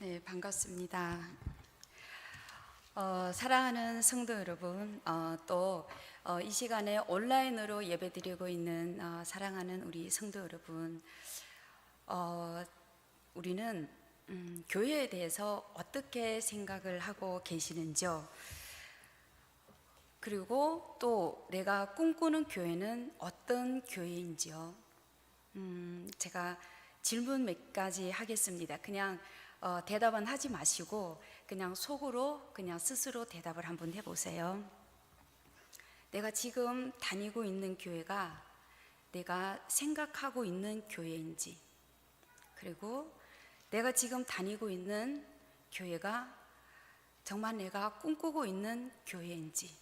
네, 반갑습니다. 사랑하는 성도 여러분, 또 이 시간에 온라인으로 예배드리고 있는 사랑하는 우리 성도 여러분, 우리는 교회에 대해서 어떻게 생각을 하고 계시는지요? 그리고 또 내가 꿈꾸는 교회는 어떤 교회인지요? 제가 질문 몇 가지 하겠습니다. 그냥 대답은 하지 마시고 그냥 속으로 그냥 스스로 대답을 한번 해보세요. 내가 지금 다니고 있는 교회가 내가 생각하고 있는 교회인지, 그리고 내가 지금 다니고 있는 교회가 정말 내가 꿈꾸고 있는 교회인지,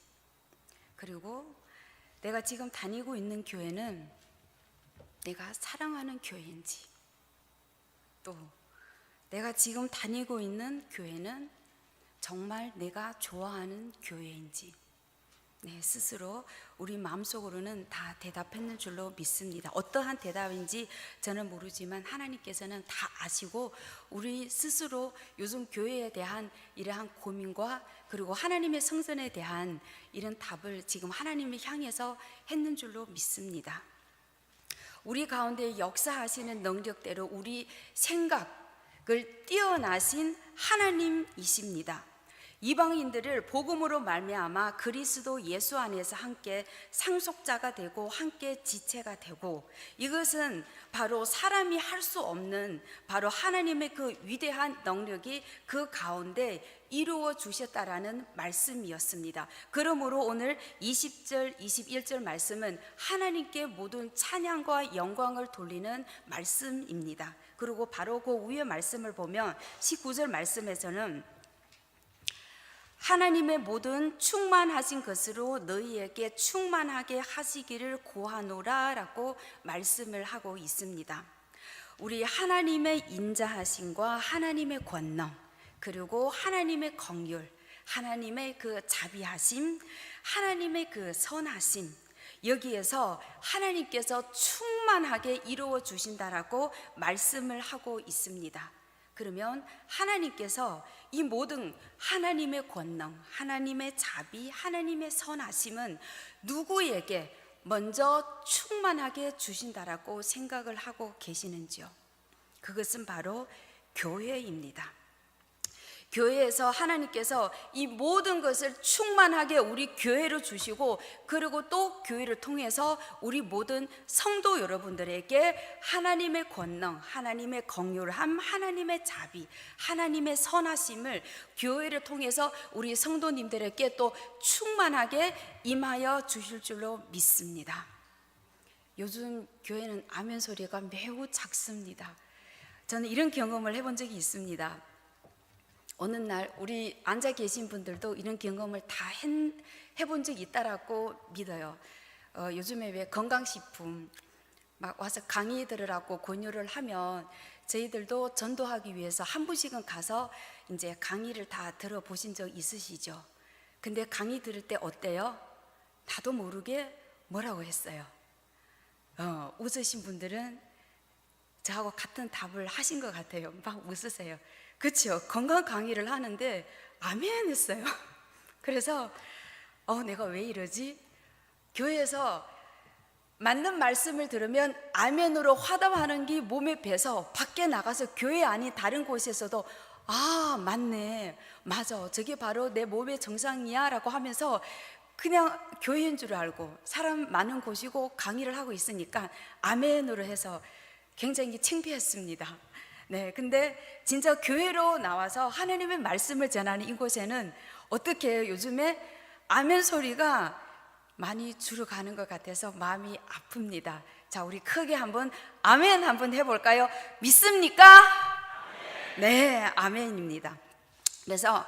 그리고 내가 지금 다니고 있는 교회는 내가 사랑하는 교회인지, 또 내가 지금 다니고 있는 교회는 정말 내가 좋아하는 교회인지, 스스로 우리 마음속으로는 다 대답했는 줄로 믿습니다. 어떠한 대답인지 저는 모르지만 하나님께서는 다 아시고 우리 스스로 요즘 교회에 대한 이러한 고민과 그리고 하나님의 성전에 대한 이런 답을 지금 하나님을 향해서 했는 줄로 믿습니다. 우리 가운데 역사하시는 능력대로 우리 생각을 뛰어나신 하나님이십니다. 이방인들을 복음으로 말미암아 그리스도 예수 안에서 함께 상속자가 되고 함께 지체가 되고, 이것은 바로 사람이 할 수 없는 바로 하나님의 그 위대한 능력이 그 가운데 이루어 주셨다라는 말씀이었습니다. 그러므로 오늘 20절 21절 말씀은 하나님께 모든 찬양과 영광을 돌리는 말씀입니다. 그리고 바로 그 위의 말씀을 보면 19절 말씀에서는 하나님의 모든 충만하신 것으로 너희에게 충만하게 하시기를 구하노라 라고 말씀을 하고 있습니다. 우리 하나님의 인자하심과 하나님의 권능, 그리고 하나님의 긍휼, 하나님의 그 자비하심, 하나님의 그 선하심, 여기에서 하나님께서 충만하게 이루어 주신다라고 말씀을 하고 있습니다. 그러면 하나님께서 이 모든 하나님의 권능, 하나님의 자비, 하나님의 선하심은 누구에게 먼저 충만하게 주신다라고 생각을 하고 계시는지요? 그것은 바로 교회입니다. 교회에서 하나님께서 이 모든 것을 충만하게 우리 교회로 주시고, 그리고 또 교회를 통해서 우리 모든 성도 여러분들에게 하나님의 권능, 하나님의 긍휼함, 하나님의 자비, 하나님의 선하심을 교회를 통해서 우리 성도님들에게 또 충만하게 임하여 주실 줄로 믿습니다. 요즘 교회는 아멘 소리가 매우 작습니다. 저는 이런 경험을 해본 적이 있습니다. 어느 날 우리 앉아 계신 분들도 이런 경험을 다 해본 적이 있다라고 믿어요. 요즘에 왜 건강식품 막 와서 강의 들으라고 권유를 하면 저희들도 전도하기 위해서 한 분씩은 가서 이제 강의를 다 들어보신 적 있으시죠? 근데 강의 들을 때 어때요? 나도 모르게 뭐라고 했어요? 웃으신 분들은 저하고 같은 답을 하신 것 같아요. 막 웃으세요. 그렇죠? 건강 강의를 하는데 아멘 했어요. 그래서 내가 왜 이러지? 교회에서 맞는 말씀을 들으면 아멘으로 화답하는 게 몸에 배서 밖에 나가서 교회 아닌 다른 곳에서도 맞네, 맞아, 저게 바로 내 몸의 정상이야 라고 하면서 그냥 교회인 줄 알고, 사람 많은 곳이고 강의를 하고 있으니까 아멘으로 해서 굉장히 창피했습니다. 근데 진짜 교회로 나와서 하나님의 말씀을 전하는 이곳에는 어떻게 해요? 요즘에 아멘 소리가 많이 줄어가는 것 같아서 마음이 아픕니다. 자, 우리 크게 한번 아멘 한번 해볼까요? 믿습니까? 아멘. 네, 아멘입니다. 그래서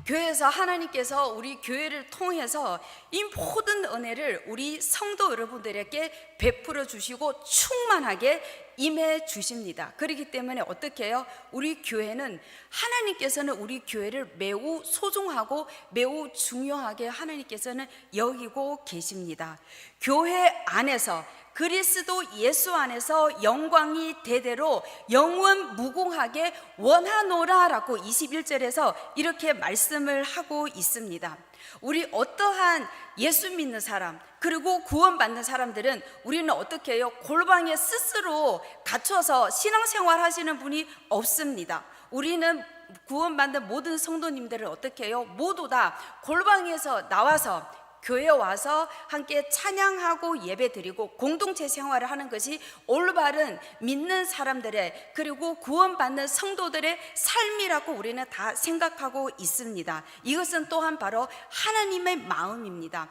교회에서 하나님께서 우리 교회를 통해서 이 모든 은혜를 우리 성도 여러분들에게 베풀어 주시고 충만하게 임해 주십니다. 그렇기 때문에 어떻게 해요? 우리 교회는 하나님께서는 우리 교회를 매우 소중하고 매우 중요하게 하나님께서는 여기고 계십니다. 교회 안에서 그리스도 예수 안에서 영광이 대대로 영원 무궁하게 원하노라라고 21절에서 이렇게 말씀을 하고 있습니다. 우리 어떠한 예수 믿는 사람 그리고 구원받는 사람들은 우리는 어떻게 해요? 골방에 스스로 갇혀서 신앙생활 하시는 분이 없습니다. 우리는 구원받는 모든 성도님들을 어떻게 해요? 모두 다 골방에서 나와서 교회에 와서 함께 찬양하고 예배드리고 공동체 생활을 하는 것이 올바른 믿는 사람들의 그리고 구원받는 성도들의 삶이라고 우리는 다 생각하고 있습니다. 이것은 또한 바로 하나님의 마음입니다.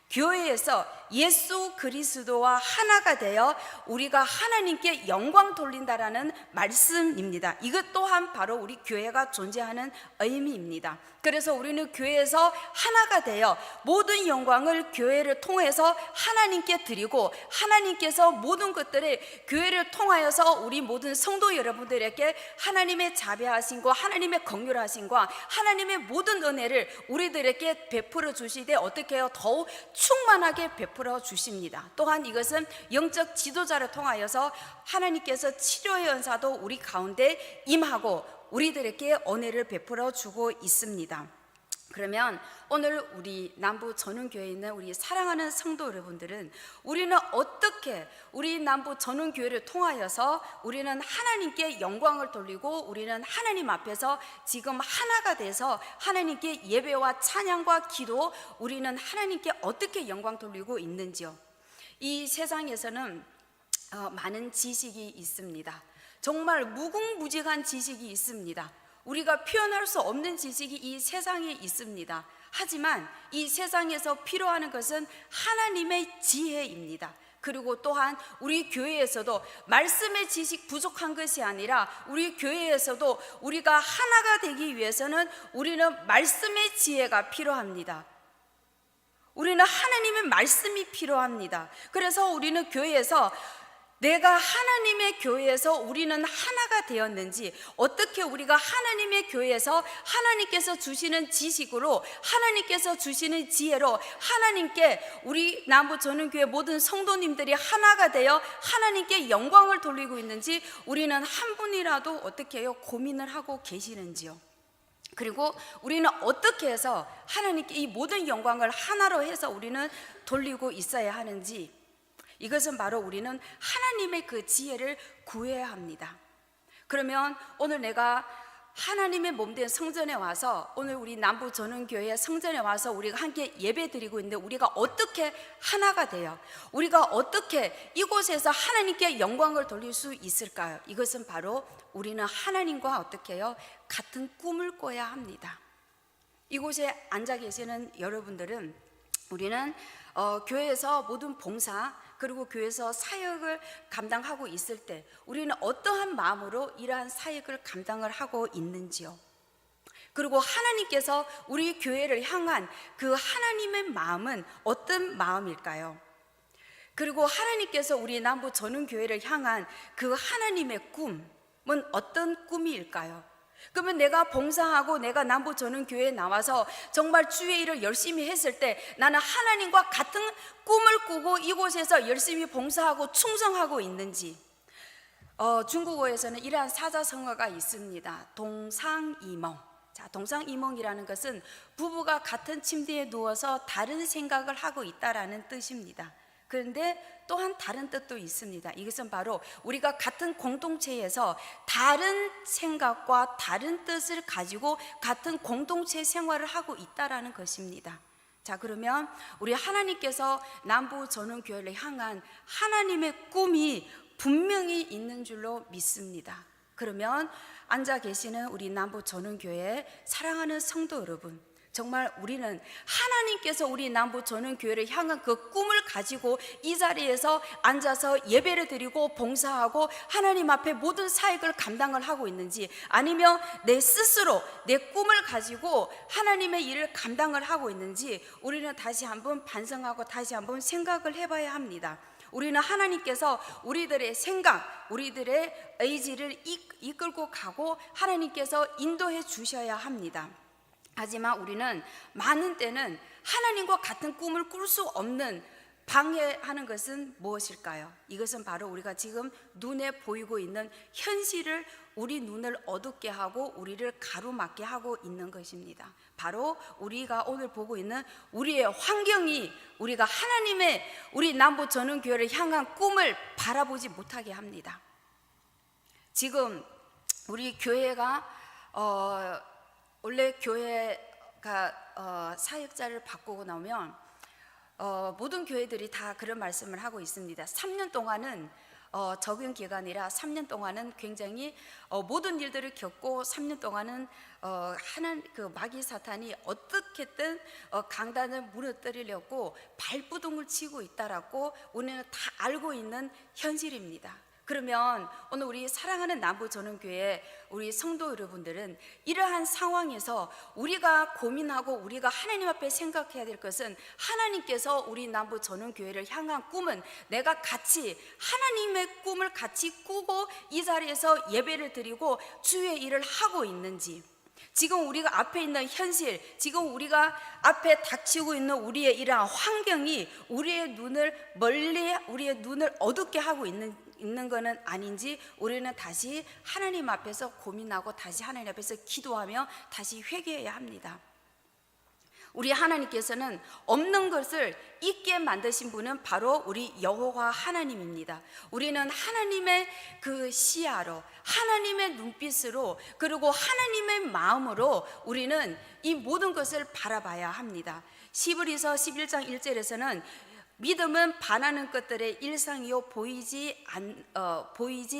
교회에서 예수 그리스도와 하나가 되어 우리가 하나님께 영광 돌린다라는 말씀입니다. 이것 또한 바로 우리 교회가 존재하는 의미입니다. 그래서 우리는 교회에서 하나가 되어 모든 영광을 교회를 통해서 하나님께 드리고 하나님께서 모든 것들을 교회를 통하여서 우리 모든 성도 여러분들에게 하나님의 자비하심과 하나님의 긍휼하심과 하나님의 모든 은혜를 우리들에게 베풀어 주시되 어떻게 해요? 더욱 충만하게 베풀어 주십니다. 또한 이것은 영적 지도자를 통하여서 하나님께서 치료의 은사도 우리 가운데 임하고 우리들에게 은혜를 베풀어 주고 있습니다. 그러면 오늘 우리 남부 전운교회에 있는 우리 사랑하는 성도 여러분들은 우리는 어떻게 우리 남부 전운교회를 통하여서 우리는 하나님께 영광을 돌리고 우리는 하나님 앞에서 지금 하나가 돼서 하나님께 예배와 찬양과 기도 우리는 하나님께 어떻게 영광 돌리고 있는지요? 이 세상에서는 많은 지식이 있습니다. 정말 무궁무진한 지식이 있습니다. 우리가 표현할 수 없는 지식이 이 세상에 있습니다. 하지만 이 세상에서 필요한 것은 하나님의 지혜입니다. 그리고 또한 우리 교회에서도 말씀의 지식 부족한 것이 아니라 우리 교회에서도 우리가 하나가 되기 위해서는 우리는 말씀의 지혜가 필요합니다. 우리는 하나님의 말씀이 필요합니다. 그래서 우리는 교회에서 내가 하나님의 교회에서 우리는 하나가 되었는지 어떻게 우리가 하나님의 교회에서 하나님께서 주시는 지식으로 하나님께서 주시는 지혜로 하나님께 우리 남부 전운교회 모든 성도님들이 하나가 되어 하나님께 영광을 돌리고 있는지 우리는 한 분이라도 어떻게 해요? 고민을 하고 계시는지요? 그리고 우리는 어떻게 해서 하나님께 이 모든 영광을 하나로 해서 우리는 돌리고 있어야 하는지 이것은 바로 우리는 하나님의 그 지혜를 구해야 합니다. 그러면 오늘 내가 하나님의 몸된 성전에 와서 오늘 우리 남부 전운교회 성전에 와서 우리가 함께 예배 드리고 있는데 우리가 어떻게 하나가 돼요? 우리가 어떻게 이곳에서 하나님께 영광을 돌릴 수 있을까요? 이것은 바로 우리는 하나님과 어떻게 해요? 같은 꿈을 꿔야 합니다. 이곳에 앉아 계시는 여러분들은 우리는 교회에서 모든 봉사 그리고 교회에서 사역을 감당하고 있을 때 우리는 어떠한 마음으로 이러한 사역을 감당을 하고 있는지요? 그리고 하나님께서 우리 교회를 향한 그 하나님의 마음은 어떤 마음일까요? 그리고 하나님께서 우리 남부 전운교회를 향한 그 하나님의 꿈은 어떤 꿈일까요? 그러면 내가 봉사하고 내가 남부 전운교회에 나와서 정말 주의 일을 열심히 했을 때 나는 하나님과 같은 꿈을 꾸고 이곳에서 열심히 봉사하고 충성하고 있는지 중국어에서는 이러한 사자성어가 있습니다. 동상이몽. 자, 동상이몽이라는 것은 부부가 같은 침대에 누워서 다른 생각을 하고 있다라는 뜻입니다. 그런데 또한 다른 뜻도 있습니다. 이것은 바로 우리가 같은 공동체에서 다른 생각과 다른 뜻을 가지고 같은 공동체 생활을 하고 있다라는 것입니다. 자, 그러면 우리 하나님께서 남부 전운교회를 향한 하나님의 꿈이 분명히 있는 줄로 믿습니다. 그러면 앉아 계시는 우리 남부 전운교회 사랑하는 성도 여러분, 정말 우리는 하나님께서 우리 남부 전운교회를 향한 그 꿈을 가지고 이 자리에서 앉아서 예배를 드리고 봉사하고 하나님 앞에 모든 사역을 감당을 하고 있는지 아니면 내 스스로 내 꿈을 가지고 하나님의 일을 감당을 하고 있는지 우리는 다시 한번 반성하고 다시 한번 생각을 해봐야 합니다. 우리는 하나님께서 우리들의 생각, 우리들의 의지를 이끌고 가고 하나님께서 인도해 주셔야 합니다. 하지만 우리는 많은 때는 하나님과 같은 꿈을 꿀 수 없는 방해하는 것은 무엇일까요? 이것은 바로 우리가 지금 눈에 보이고 있는 현실을 우리 눈을 어둡게 하고 우리를 가로막게 하고 있는 것입니다. 바로 우리가 오늘 보고 있는 우리의 환경이 우리가 하나님의 우리 남부전원교회를 향한 꿈을 바라보지 못하게 합니다. 지금 우리 교회가 원래 교회가 사역자를 바꾸고 나오면 모든 교회들이 다 그런 말씀을 하고 있습니다. 3년 동안은 적응 기간이라 3년 동안은 굉장히 모든 일들을 겪고 3년 동안은 그 마귀 사탄이 어떻게든 강단을 무너뜨리려고 발부둥을 치고 있다라고 우리는 다 알고 있는 현실입니다. 그러면 오늘 우리 사랑하는 남부전원교회 우리 성도 여러분들은 이러한 상황에서 우리가 고민하고 우리가 하나님 앞에 생각해야 될 것은, 하나님께서 우리 남부전원교회를 향한 꿈은 내가 같이 하나님의 꿈을 같이 꾸고 이 자리에서 예배를 드리고 주의 일을 하고 있는지, 지금 우리가 앞에 있는 현실, 지금 우리가 앞에 닥치고 있는 우리의 이러한 환경이 우리의 눈을 어둡게 하고 있는 거는 아닌지, 우리는 다시 하나님 앞에서 고민하고 다시 하나님 앞에서 기도하며 다시 회개해야 합니다. 우리 하나님께서는 없는 것을 있게 만드신 분은 바로 우리 여호와 하나님입니다. 우리는 하나님의 그 시야로, 하나님의 눈빛으로, 그리고 하나님의 마음으로 우리는 이 모든 것을 바라봐야 합니다. 히브리서 11장 1절에서는 믿음은 바라는 것들의 일상이요 보이지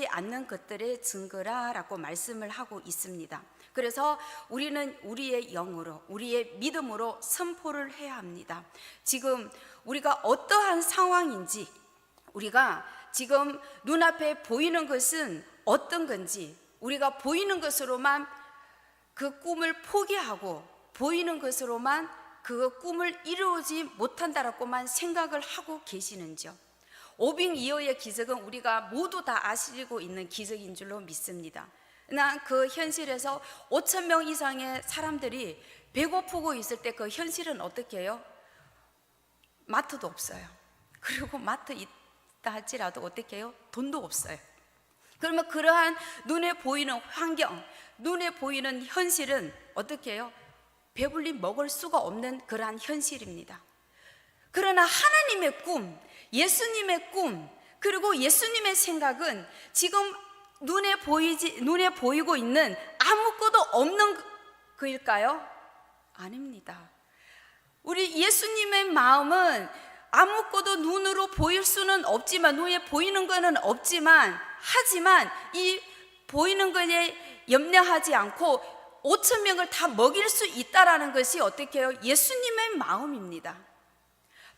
않는 것들의 증거라 라고 말씀을 하고 있습니다. 그래서 우리는 우리의 영으로, 우리의 믿음으로 선포를 해야 합니다. 지금 우리가 어떠한 상황인지, 우리가 지금 눈앞에 보이는 것은 어떤 건지, 우리가 보이는 것으로만 그 꿈을 포기하고 보이는 것으로만 그 꿈을 이루지 못한다라고만 생각을 하고 계시는지요? 오빙이어의 기적은 우리가 모두 다 아시고 있는 기적인 줄로 믿습니다. 나 그 현실에서 5천 명 이상의 사람들이 배고프고 있을 때 그 현실은 어떻게 해요? 마트도 없어요. 그리고 마트 있다 할지라도 어떻게 해요? 돈도 없어요. 그러면 그러한 눈에 보이는 환경, 눈에 보이는 현실은 어떻게 해요? 배불리 먹을 수가 없는 그러한 현실입니다. 그러나 하나님의 꿈, 예수님의 꿈, 그리고 예수님의 생각은 지금 눈에 보이고 있는 아무것도 없는 그일까요? 아닙니다. 우리 예수님의 마음은 아무것도 눈으로 보일 수는 없지만, 눈에 보이는 것은 없지만, 하지만 이 보이는 것에 염려하지 않고 5천 명을 다 먹일 수 있다라는 것이 어떻게 해요? 예수님의 마음입니다.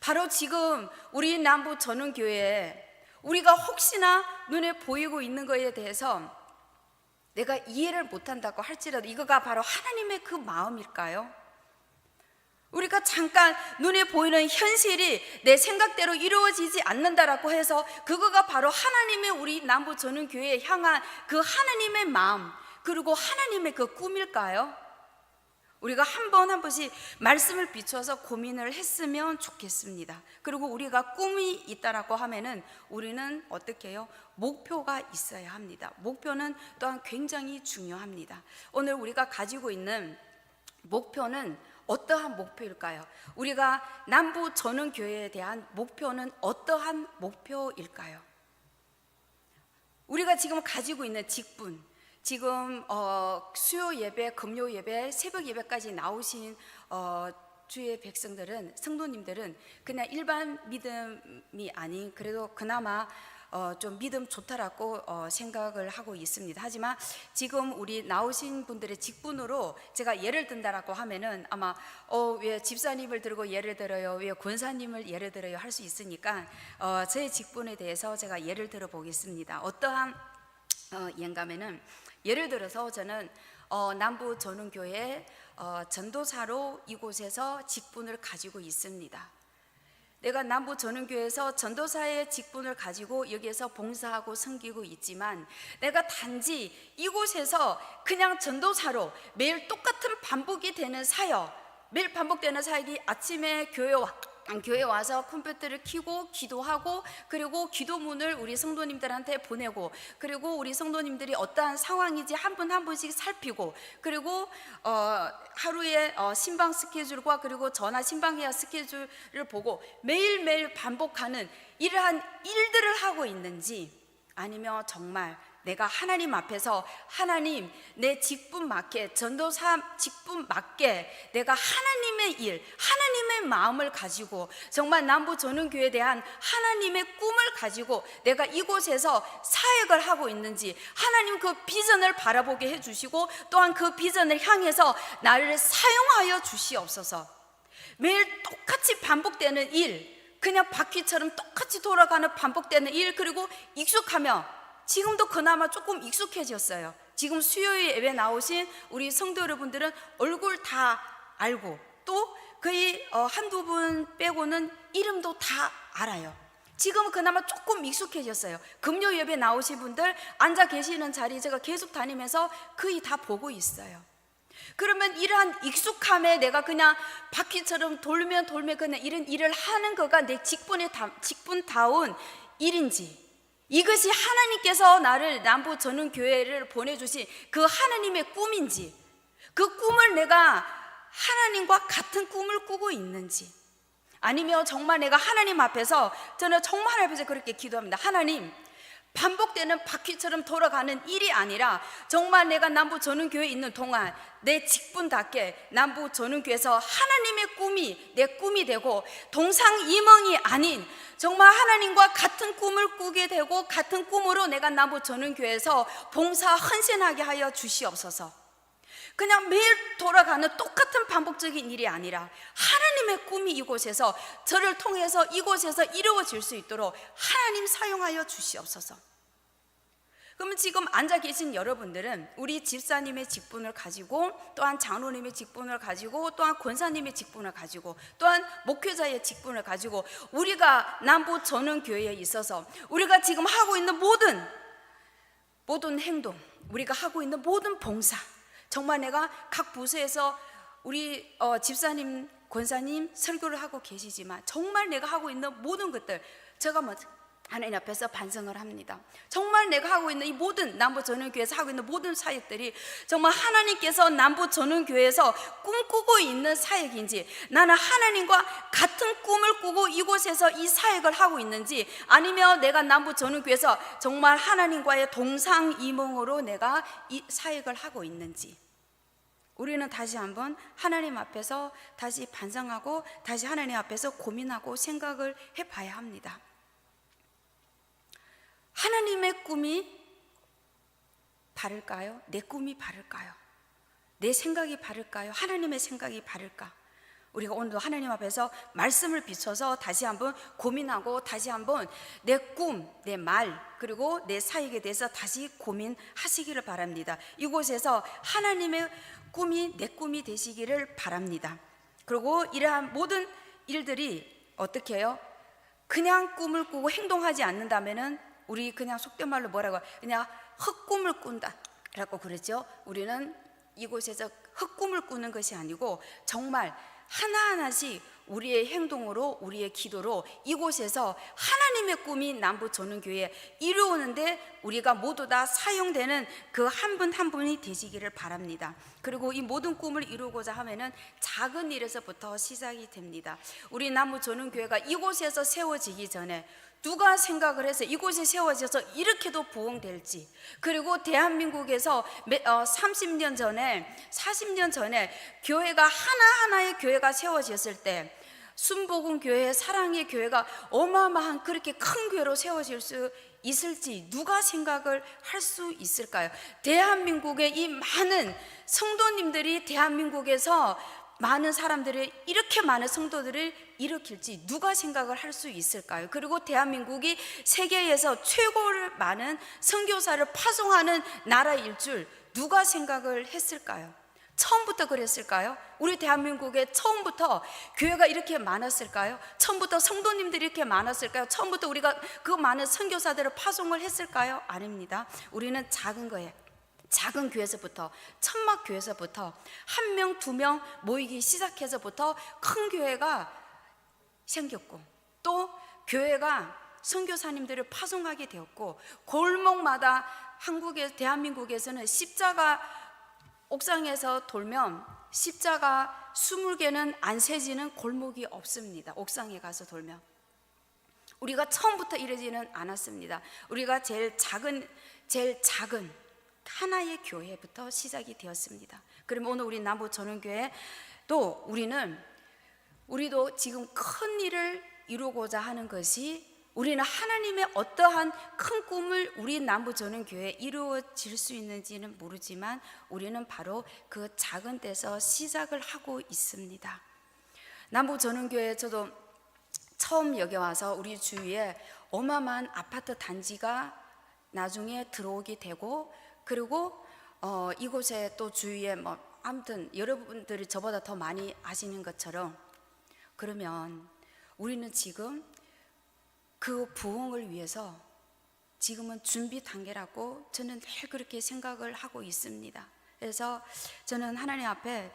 바로 지금 우리 남부전원교회에 우리가 혹시나 눈에 보이고 있는 것에 대해서 내가 이해를 못한다고 할지라도 이거가 바로 하나님의 그 마음일까요? 우리가 잠깐 눈에 보이는 현실이 내 생각대로 이루어지지 않는다라고 해서 그거가 바로 하나님의 우리 남부전원교회에 향한 그 하나님의 마음, 그리고 하나님의 그 꿈일까요? 우리가 한 번씩 말씀을 비춰서 고민을 했으면 좋겠습니다. 그리고 우리가 꿈이 있다라고 하면은 우리는 어떻게 해요? 목표가 있어야 합니다. 목표는 또한 굉장히 중요합니다. 오늘 우리가 가지고 있는 목표는 어떠한 목표일까요? 우리가 남부전원교회에 대한 목표는 어떠한 목표일까요? 우리가 지금 가지고 있는 직분, 지금 수요 예배, 금요 예배, 새벽 예배까지 나오신 주의 백성들은, 성도님들은 그냥 일반 믿음이 아닌, 그래도 그나마 좀 믿음 좋다라고 생각을 하고 있습니다. 하지만 지금 우리 나오신 분들의 직분으로 제가 예를 든다라고 하면은 아마 왜 집사님을 들고 예를 들어요, 왜 권사님을 예를 들어요 할 수 있으니까 제 직분에 대해서 제가 예를 들어 보겠습니다. 어떠한 예인가면은, 예를 들어서 저는 남부전원교회 전도사로 이곳에서 직분을 가지고 있습니다. 내가 남부전원교회에서 전도사의 직분을 가지고 여기에서 봉사하고 섬기고 있지만, 내가 단지 이곳에서 그냥 전도사로 매일 똑같은 반복이 되는 사역, 매일 반복되는 사역이 아침에 교회 교회 와서 컴퓨터를 켜고 기도하고, 그리고 기도문을 우리 성도님들한테 보내고, 그리고 우리 성도님들이 어떠한 상황인지 한 분 한 분씩 살피고, 그리고 하루에 신방 스케줄과 그리고 전화 신방회와 스케줄을 보고 매일매일 반복하는 이러한 일들을 하고 있는지, 아니면 정말 내가 하나님 앞에서 하나님 내 직분 맞게, 전도사 직분 맞게 내가 하나님의 일, 하나님의 마음을 가지고 정말 남부전원교회에 대한 하나님의 꿈을 가지고 내가 이곳에서 사역을 하고 있는지, 하나님 그 비전을 바라보게 해주시고 또한 그 비전을 향해서 나를 사용하여 주시옵소서. 매일 똑같이 반복되는 일, 그냥 바퀴처럼 똑같이 돌아가는 반복되는 일, 그리고 익숙하며 지금도 그나마 조금 익숙해졌어요. 지금 수요일 예배 나오신 우리 성도 여러분들은 얼굴 다 알고, 또 거의 한두 분 빼고는 이름도 다 알아요. 지금은 그나마 조금 익숙해졌어요. 금요 예배 나오신 분들 앉아 계시는 자리 제가 계속 다니면서 거의 다 보고 있어요. 그러면 이러한 익숙함에 내가 그냥 바퀴처럼 돌면 그냥 이런 일을 하는 거가 내 직분다운 일인지, 이것이 하나님께서 나를 남부전원교회를 보내주신 그 하나님의 꿈인지, 그 꿈을 내가 하나님과 같은 꿈을 꾸고 있는지, 아니면 정말 내가 하나님 앞에서, 저는 정말 하나님 앞에서 그렇게 기도합니다. 하나님, 반복되는 바퀴처럼 돌아가는 일이 아니라 정말 내가 남부전원교회에 있는 동안 내 직분답게 남부전원교회에서 하나님의 꿈이 내 꿈이 되고, 동상이몽이 아닌 정말 하나님과 같은 꿈을 꾸게 되고 같은 꿈으로 내가 남부전원교회에서 봉사 헌신하게 하여 주시옵소서. 그냥 매일 돌아가는 똑같은 반복적인 일이 아니라 하나님의 꿈이 이곳에서, 저를 통해서 이곳에서 이루어질 수 있도록 하나님 사용하여 주시옵소서. 그러면 지금 앉아 계신 여러분들은 우리 집사님의 직분을 가지고, 또한 장로님의 직분을 가지고, 또한 권사님의 직분을 가지고, 또한 목회자의 직분을 가지고, 우리가 남부전원교회에 있어서 우리가 지금 하고 있는 모든 행동, 우리가 하고 있는 모든 봉사, 정말 내가 각 부서에서 우리 집사님, 권사님 설교를 하고 계시지만 정말 내가 하고 있는 모든 것들, 제가 하나님 앞에서 반성을 합니다. 정말 내가 하고 있는 이 모든 남부전원교회에서 하고 있는 모든 사역들이 정말 하나님께서 남부전원교회에서 꿈꾸고 있는 사역인지, 나는 하나님과 같은 꿈을 꾸고 이곳에서 이 사역을 하고 있는지, 아니면 내가 남부전원교회에서 정말 하나님과의 동상이몽으로 내가 이 사역을 하고 있는지, 우리는 다시 한번 하나님 앞에서 다시 반성하고 다시 하나님 앞에서 고민하고 생각을 해봐야 합니다. 하나님의 꿈이 바를까요? 내 꿈이 바를까요? 내 생각이 바를까요? 하나님의 생각이 바를까? 우리가 오늘도 하나님 앞에서 말씀을 비춰서 다시 한번 고민하고 다시 한번 내 꿈, 내 말, 그리고 내 사역에 대해서 다시 고민하시기를 바랍니다. 이곳에서 하나님의 꿈이 내 꿈이 되시기를 바랍니다. 그리고 이러한 모든 일들이 어떻게 해요? 그냥 꿈을 꾸고 행동하지 않는다면은 우리 그냥 속된 말로 뭐라고, 그냥 헛꿈을 꾼다 라고 그러죠. 우리는 이곳에서 헛꿈을 꾸는 것이 아니고 정말 하나하나씩 우리의 행동으로, 우리의 기도로 이곳에서 하나님의 꿈이 남부전원교회에 이루어오는데 우리가 모두 다 사용되는 그 한 분 한 분이 되시기를 바랍니다. 그리고 이 모든 꿈을 이루고자 하면은 작은 일에서부터 시작이 됩니다. 우리 남부전원교회가 이곳에서 세워지기 전에 누가 생각을 해서 이곳에 세워져서 이렇게도 부흥될지, 그리고 대한민국에서 30년 전에 40년 전에 교회가 하나하나의 교회가 세워졌을 때 순복음 교회, 사랑의 교회가 어마어마한 그렇게 큰 교회로 세워질 수 있을지 누가 생각을 할 수 있을까요? 대한민국의 이 많은 성도님들이 대한민국에서 많은 사람들이 이렇게 많은 성도들을 일으킬지 누가 생각을 할 수 있을까요? 그리고 대한민국이 세계에서 최고를 많은 선교사를 파송하는 나라일 줄 누가 생각을 했을까요? 처음부터 그랬을까요? 우리 대한민국에 처음부터 교회가 이렇게 많았을까요? 처음부터 성도님들이 이렇게 많았을까요? 처음부터 우리가 그 많은 선교사들을 파송을 했을까요? 아닙니다. 우리는 작은 거예요. 작은 교회에서부터, 천막 교회에서부터 한 명, 두 명 모이기 시작해서부터 큰 교회가 생겼고, 또 교회가 선교사님들을 파송하게 되었고, 골목마다 대한민국에서는 십자가 옥상에서 돌면 십자가 20개는 안 세지는 골목이 없습니다. 옥상에 가서 돌면. 우리가 처음부터 이러지는 않았습니다. 우리가 제일 작은 하나의 교회부터 시작이 되었습니다. 그러면 오늘 우리 남부 전원교회 또 우리도 지금 큰 일을 이루고자 하는 것이, 우리는 하나님의 어떠한 큰 꿈을 우리 남부 전원교회에 이루어질 수 있는지는 모르지만 우리는 바로 그 작은 데서 시작을 하고 있습니다. 남부 전원교회 저도 처음 여기 와서 우리 주위에 어마어마한 아파트 단지가 나중에 들어오게 되고, 그리고 이곳에 또 주위에 아무튼 여러분들이 저보다 더 많이 아시는 것처럼, 그러면 우리는 지금 그 부흥을 위해서 지금은 준비 단계라고 저는 늘 그렇게 생각을 하고 있습니다. 그래서 저는 하나님 앞에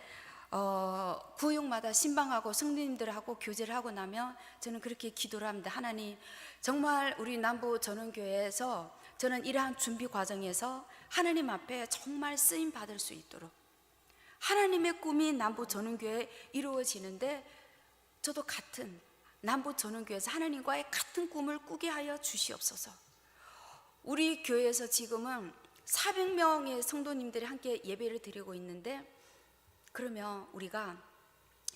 구역마다 신방하고 성도님들하고 교제를 하고 나면 저는 그렇게 기도를 합니다. 하나님, 정말 우리 남부 전원교회에서 저는 이러한 준비 과정에서 하나님 앞에 정말 쓰임 받을 수 있도록, 하나님의 꿈이 남부 전원교회에 이루어지는데 저도 같은 남부 전원교회에서 하나님과의 같은 꿈을 꾸게 하여 주시옵소서. 우리 교회에서 지금은 400명의 성도님들이 함께 예배를 드리고 있는데, 그러면 우리가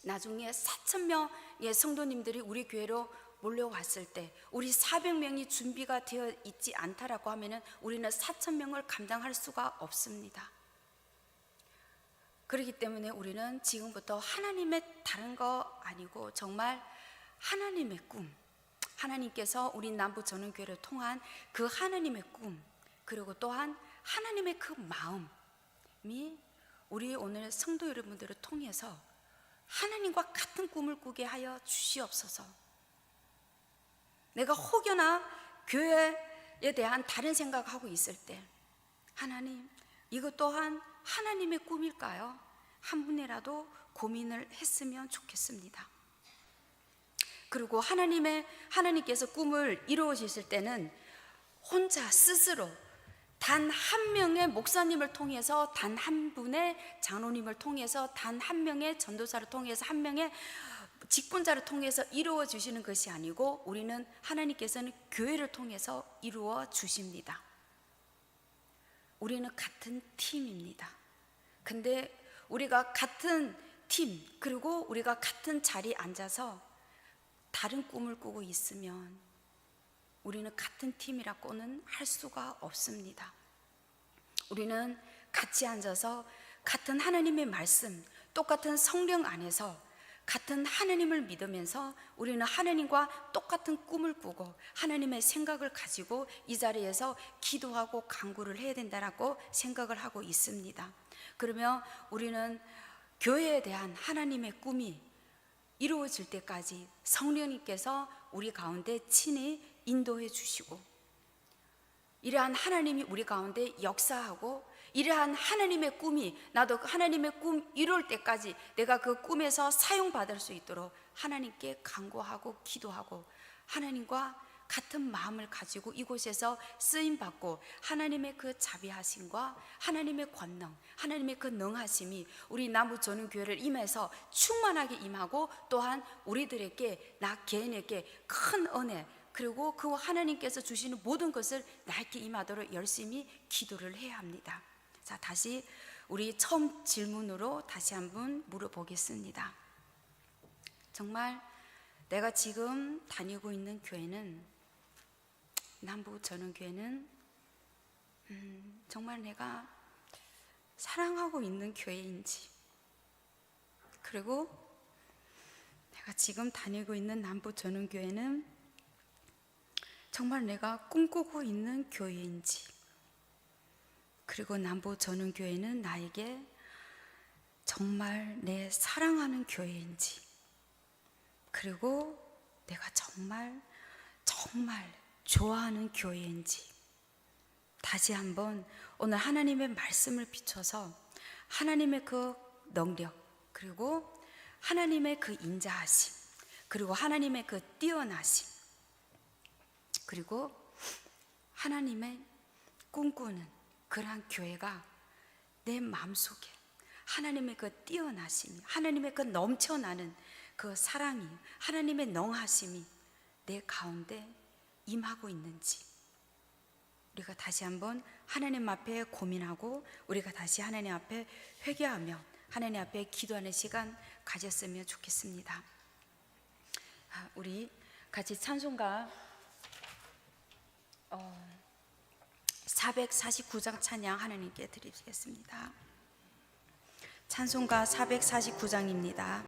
나중에 4,000명의 성도님들이 우리 교회로 몰려왔을 때 우리 400명이 준비가 되어 있지 않다라고 하면은 우리는 4,000명을 감당할 수가 없습니다. 그렇기 때문에 우리는 지금부터 하나님의 다른 거 아니고 정말 하나님의 꿈, 하나님께서 우리 남부 전원교회를 통한 그 하나님의 꿈, 그리고 또한 하나님의 그 마음이 우리 오늘 성도 여러분들을 통해서 하나님과 같은 꿈을 꾸게 하여 주시옵소서. 내가 혹여나 교회에 대한 다른 생각하고 있을 때, 하나님, 이것 또한 하나님의 꿈일까요? 한 분이라도 고민을 했으면 좋겠습니다. 그리고 하나님께서 꿈을 이루어지실 때는 혼자 스스로 단 한 명의 목사님을 통해서, 단 한 분의 장로님을 통해서, 단 한 명의 전도사를 통해서, 한 명의 직분자를 통해서 이루어 주시는 것이 아니고, 우리는 하나님께서는 교회를 통해서 이루어 주십니다. 우리는 같은 팀입니다. 근데 우리가 같은 팀, 그리고 우리가 같은 자리에 앉아서 다른 꿈을 꾸고 있으면 우리는 같은 팀이라고는 할 수가 없습니다. 우리는 같이 앉아서 같은 하나님의 말씀, 똑같은 성령 안에서 같은 하나님을 믿으면서 우리는 하나님과 똑같은 꿈을 꾸고 하나님의 생각을 가지고 이 자리에서 기도하고 간구를 해야 된다라고 생각을 하고 있습니다. 그러면 우리는 교회에 대한 하나님의 꿈이 이루어질 때까지 성령님께서 우리 가운데 친히 인도해 주시고, 이러한 하나님이 우리 가운데 역사하고, 이러한 하나님의 꿈이, 나도 하나님의 꿈 이룰 때까지 내가 그 꿈에서 사용받을 수 있도록 하나님께 간구하고 기도하고, 하나님과 같은 마음을 가지고 이곳에서 쓰임받고, 하나님의 그 자비하심과 하나님의 권능, 하나님의 그 능하심이 우리 남부 전원교회를 임해서 충만하게 임하고, 또한 우리들에게, 나 개인에게 큰 은혜, 그리고 그 하나님께서 주시는 모든 것을 나에게 임하도록 열심히 기도를 해야 합니다. 자, 다시 우리 처음 질문으로 다시 한번 물어보겠습니다. 정말 내가 지금 다니고 있는 교회는, 남부 전원교회는 정말 내가 사랑하고 있는 교회인지, 그리고 내가 지금 다니고 있는 남부 전원교회는 정말 내가 꿈꾸고 있는 교회인지, 그리고 남부 전원교회는 나에게 정말 내 사랑하는 교회인지, 그리고 내가 정말 좋아하는 교회인지, 다시 한번 오늘 하나님의 말씀을 비춰서 하나님의 그 능력, 그리고 하나님의 그 인자하심, 그리고 하나님의 그 뛰어나심, 그리고 하나님의 꿈꾸는 그러한 교회가 내 마음속에 하나님의 그 뛰어나심이, 하나님의 그 넘쳐나는 그 사랑이, 하나님의 능하심이 내 가운데 임하고 있는지 우리가 다시 한번 하나님 앞에 고민하고 우리가 다시 하나님 앞에 회개하며 하나님 앞에 기도하는 시간 가졌으면 좋겠습니다. 우리 같이 찬송가 449장 찬양 하나님께 드리겠습니다. 찬송가 449장입니다.